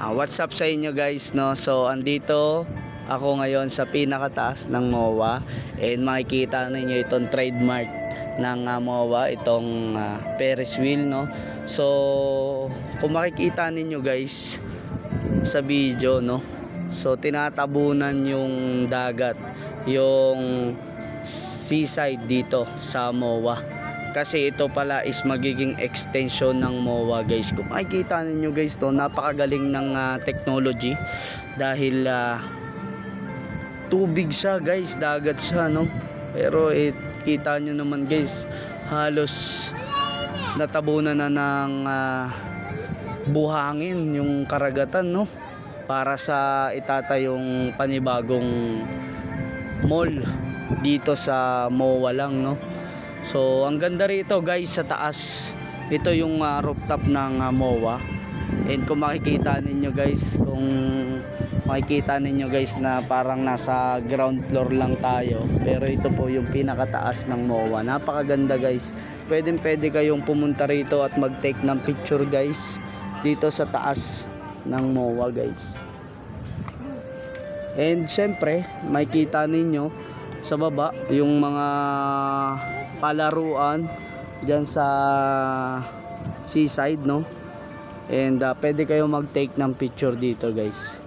What's up sa inyo guys, no? So andito ako ngayon sa pinakataas ng MOA, and makikita ninyo itong trademark ng MOA, itong Ferris wheel, no? So kung makikita ninyo guys sa video, no? So tinatabunan yung dagat, yung seaside dito sa MOA. Kasi ito pala is magiging extension ng MOA guys. Kung makikita ninyo guys to, napakagaling ng technology. Dahil tubig siya guys, dagat siya, no? Pero kita nyo naman guys, halos natabunan na ng buhangin yung karagatan, no? Para sa itatayong panibagong mall dito sa MOA lang, no? So ang ganda rito guys sa taas. Ito yung rooftop ng MOA. And kung makikita ninyo guys na parang nasa ground floor lang tayo, pero ito po yung pinakataas ng MOA. Napakaganda guys. Pwede kayong pumunta rito at mag-take ng picture guys dito sa taas ng MOA guys. And syempre makikita ninyo sa baba yung mga palaruan dyan sa seaside, no? And pwede kayo mag-take ng picture dito guys.